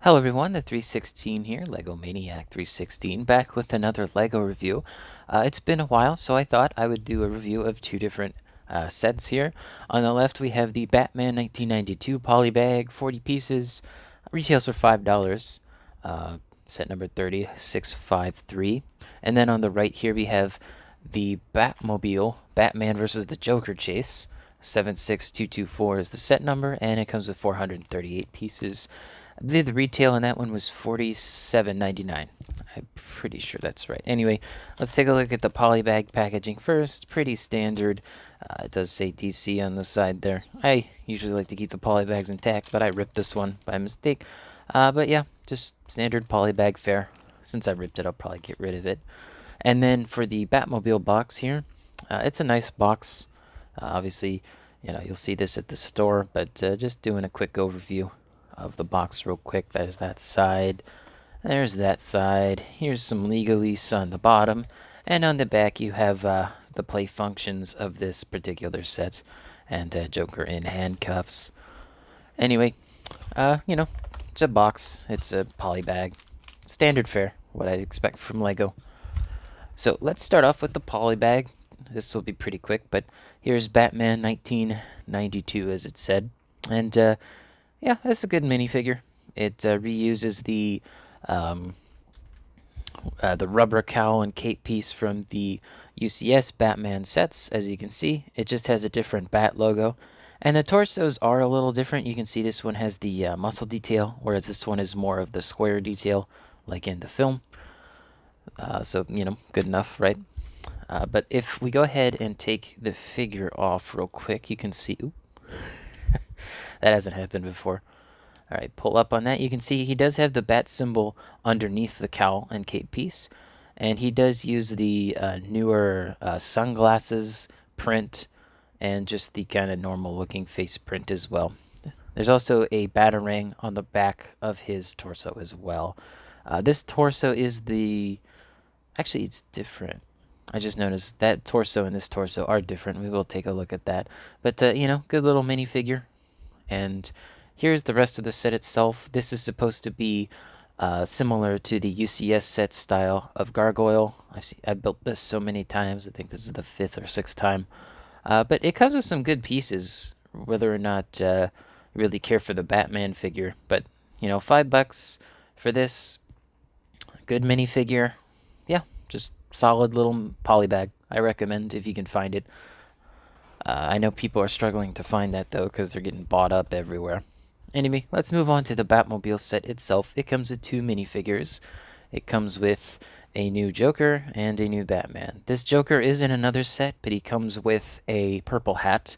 Hello everyone, the 316 here, Lego Maniac 316, back with another Lego review. It's been a while, so I thought I would do a review of two different sets here. On the left we have the Batman 1992 Polybag, 40 pieces, retails for $5, set number 3653. And then on the right here we have the Batmobile, Batman versus the Joker Chase. 76224 is the set number, and it comes with 438 pieces. The retail on that one was $47.99. I'm pretty sure that's right. Anyway, let's take a look at the polybag packaging first. Pretty standard. It does say DC on the side there. I usually like to keep the polybags intact, but I ripped this one by mistake. But yeah, just standard polybag fare. Since I ripped it, I'll probably get rid of it. And then for the Batmobile box here, it's a nice box. Obviously, you'll see this at the store, but just doing a quick overview of the box real quick. There's that side. There's that side. Here's some legalese on the bottom. And on the back you have the play functions of this particular set. And Joker in handcuffs. Anyway, it's a box. It's a poly bag. Standard fare, what I'd expect from Lego. So let's start off with the poly bag. This will be pretty quick, but here's Batman 1992 as it said. And yeah, that's a good minifigure. It reuses the rubber cowl and cape piece from the UCS Batman sets, as you can see. It just has a different bat logo. And the torsos are a little different. You can see this one has the muscle detail, whereas this one is more of the square detail, like in the film. So, good enough, right? But if we go ahead and take the figure off real quick, you can see... Ooh, that hasn't happened before. All right, pull up on that. You can see he does have the bat symbol underneath the cowl and cape piece. And he does use the newer sunglasses print and just the kind of normal looking face print as well. There's also a batarang on the back of his torso as well. This torso is the... Actually, it's different. I just noticed that torso and this torso are different. We will take a look at that. But, good little minifigure. And here's the rest of the set itself. This is supposed to be similar to the UCS set style of Gargoyle. I built this so many times. I think this is the 5th or 6th time. But it comes with some good pieces, whether or not you really care for the Batman figure. But, $5 for this. Good minifigure. Yeah, just solid little polybag. I recommend if you can find it. I know people are struggling to find that, though, because they're getting bought up everywhere. Anyway, let's move on to the Batmobile set itself. It comes with two minifigures. It comes with a new Joker and a new Batman. This Joker is in another set, but he comes with a purple hat.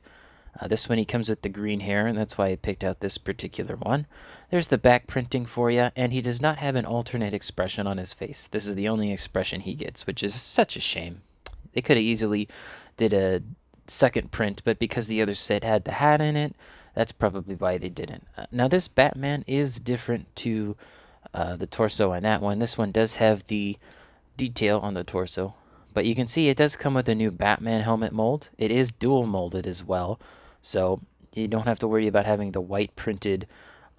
This one he comes with the green hair, and that's why I picked out this particular one. There's the back printing for you, and he does not have an alternate expression on his face. This is the only expression he gets, which is such a shame. They could have easily did a second print, but because the other set had the hat in it, that's probably why they didn't. Now this Batman is different to the torso on that one. This one does have the detail on the torso, but you can see it does come with a new Batman helmet mold. It is dual molded as well, so you don't have to worry about having the white printed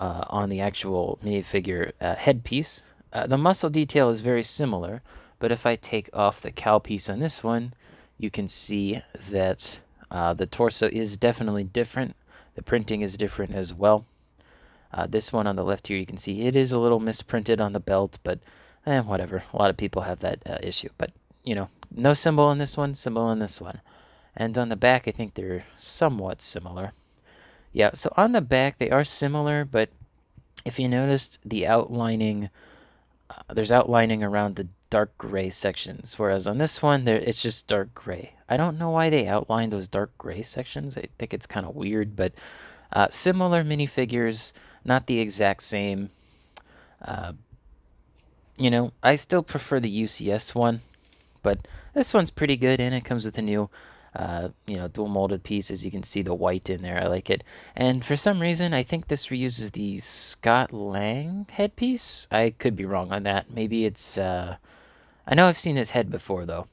on the actual minifigure headpiece. The muscle detail is very similar, but if I take off the cowl piece on this one, you can see that the torso is definitely different. The printing is different as well. This one on the left here, you can see it is a little misprinted on the belt, but whatever. A lot of people have that issue. But, no symbol on this one, symbol on this one. And on the back, I think they're somewhat similar. Yeah, so on the back, they are similar, but if you noticed the outlining, there's outlining around the dark gray sections, whereas on this one, it's just dark gray. I don't know why they outline those dark gray sections. I think it's kind of weird, but similar minifigures, not the exact same. I still prefer the UCS one, but this one's pretty good, and it comes with a new, dual molded piece. As you can see, the white in there, I like it. And for some reason, I think this reuses the Scott Lang headpiece. I could be wrong on that. Maybe it's, I know I've seen his head before, though.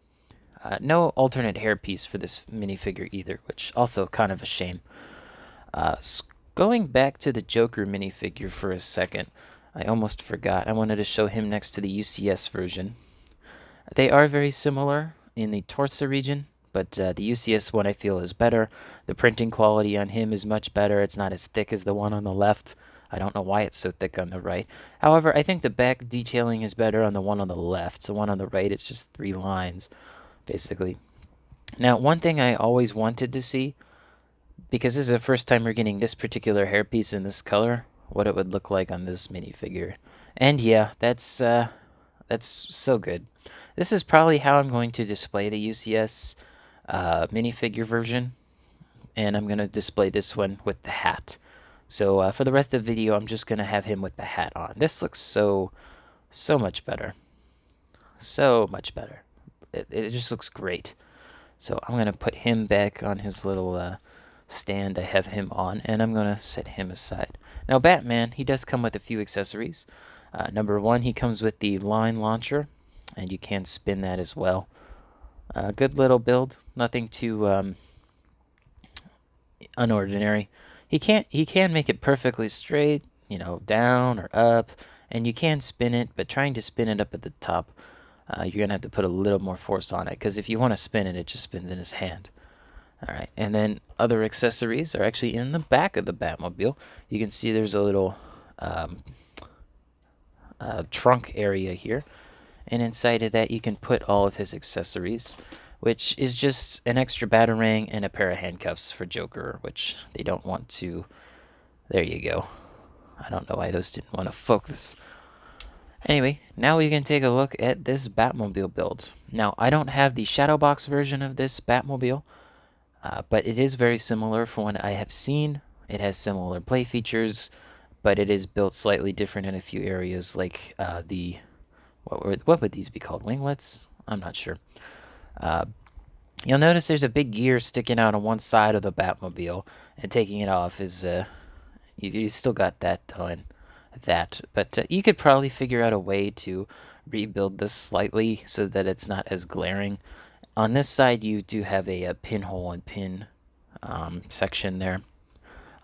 No alternate hairpiece for this minifigure either, which also kind of a shame. Going back to the Joker minifigure for a second, I almost forgot. I wanted to show him next to the UCS version. They are very similar in the torso region, but the UCS one I feel is better. The printing quality on him is much better. It's not as thick as the one on the left. I don't know why it's so thick on the right. However, I think the back detailing is better on the one on the left. The one on the right, it's just 3 lines, basically. Now, one thing I always wanted to see, because this is the first time we're getting this particular hairpiece in this color, what it would look like on this minifigure. And yeah, that's so good. This is probably how I'm going to display the UCS minifigure version, and I'm going to display this one with the hat. So for the rest of the video, I'm just going to have him with the hat on. This looks so much better. So much better. It just looks great. So I'm going to put him back on his little stand I have him on, and I'm going to set him aside. Now Batman, he does come with a few accessories. Number 1, he comes with the line launcher, and you can spin that as well. Good little build, nothing too unordinary. He can make it perfectly straight, you know, down or up, and you can spin it, but trying to spin it up at the top, you're gonna have to put a little more force on it, because if you want to spin it, it just spins in his hand. All right, and then other accessories are actually in the back of the Batmobile. You can see there's a little trunk area here, and inside of that you can put all of his accessories, which is just an extra batarang and a pair of handcuffs for Joker, which they don't want to. There you go. I don't know why those didn't want to focus. Anyway, now we can take a look at this Batmobile build. Now, I don't have the Shadowbox version of this Batmobile, but it is very similar from what I have seen. It has similar play features, but it is built slightly different in a few areas, like what would these be called? Winglets? I'm not sure. You'll notice there's a big gear sticking out on one side of the Batmobile, and taking it off is you still got that done. But you could probably figure out a way to rebuild this slightly so that it's not as glaring. On this side, you do have a pinhole and pin section there.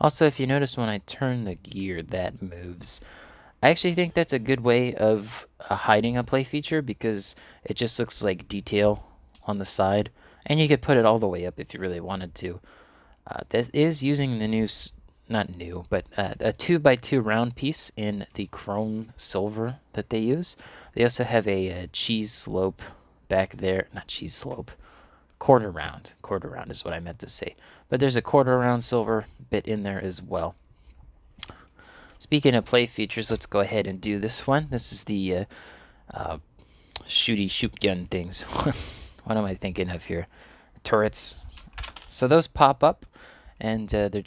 Also, if you notice when I turn the gear, that moves. I actually think that's a good way of hiding a play feature, because it just looks like detail on the side, and you could put it all the way up if you really wanted to. This is using the new, not new, but a 2x2 round piece in the chrome silver that they use. They also have a cheese slope back there, not cheese slope, quarter round is what I meant to say. But there's a quarter round silver bit in there as well. Speaking of play features, let's go ahead and do this one. This is the shoot gun things. What am I thinking of here? Turrets. So those pop up, and they're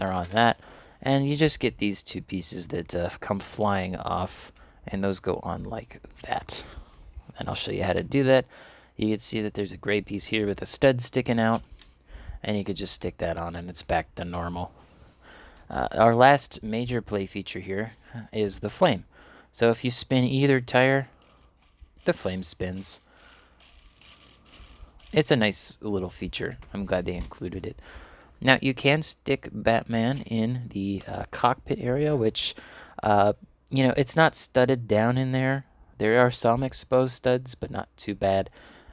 on that, and you just get these 2 pieces that come flying off, and those go on like that. And I'll show you how to do that. You can see that there's a gray piece here with a stud sticking out, and you could just stick that on and it's back to normal. Our last major play feature here is the flame. So if you spin either tire, the flame spins. It's a nice little feature. I'm glad they included it. Now, you can stick Batman in the cockpit area, which, you know, it's not studded down in there. There are some exposed studs, but not too bad.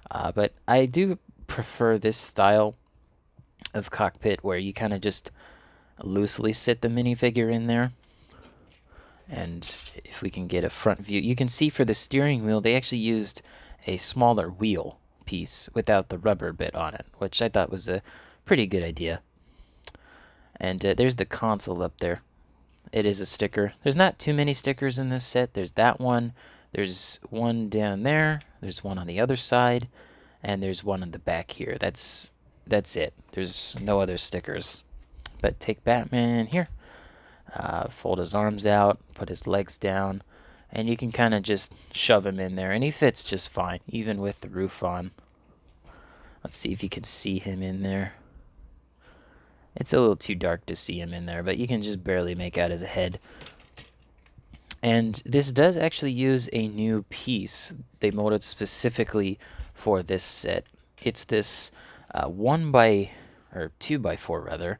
But I do prefer this style of cockpit where you kind of just loosely sit the minifigure in there. And if we can get a front view, you can see for the steering wheel, they actually used a smaller wheel piece without the rubber bit on it, which I thought was a pretty good idea. And there's the console up there. It is a sticker. There's not too many stickers in this set. There's that one. There's one down there. There's one on the other side. And there's one on the back here. That's it. There's no other stickers. But take Batman here. Fold his arms out. Put his legs down. And you can kind of just shove him in there. And he fits just fine, even with the roof on. Let's see if you can see him in there. It's a little too dark to see him in there, but you can just barely make out his head. And this does actually use a new piece they molded specifically for this set. It's this 2x4 rather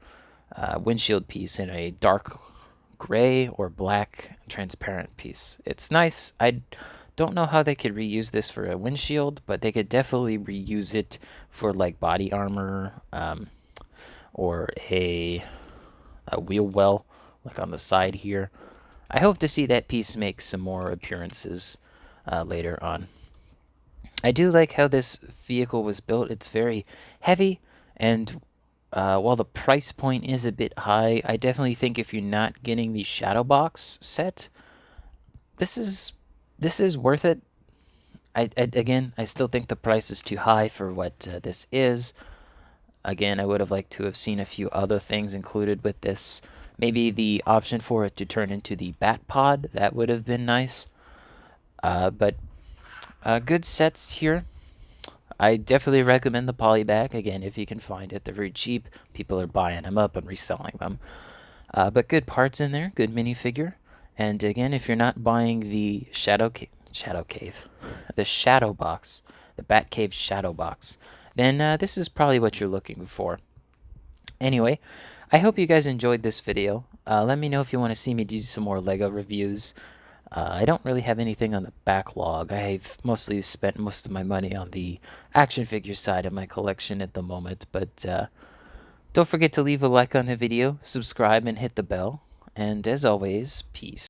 windshield piece in a dark gray or black transparent piece. It's nice. I don't know how they could reuse this for a windshield, but they could definitely reuse it for like body armor, or a wheel well, like on the side here. I hope to see that piece make some more appearances later on. I do like how this vehicle was built. It's very heavy, and while the price point is a bit high, I definitely think if you're not getting the Shadow Box set, this is worth it. Again, I still think the price is too high for what this is. Again, I would have liked to have seen a few other things included with this. Maybe the option for it to turn into the Bat Pod, that would have been nice. But good sets here. I definitely recommend the Polybag. Again, if you can find it, they're very cheap. People are buying them up and reselling them. But good parts in there, good minifigure. And again, if you're not buying the Shadow Cave, the Shadow Box, the Batcave Shadow Box, then this is probably what you're looking for. Anyway, I hope you guys enjoyed this video. Let me know if you want to see me do some more LEGO reviews. I don't really have anything on the backlog. I've mostly spent most of my money on the action figure side of my collection at the moment, but don't forget to leave a like on the video, subscribe, and hit the bell. And as always, peace.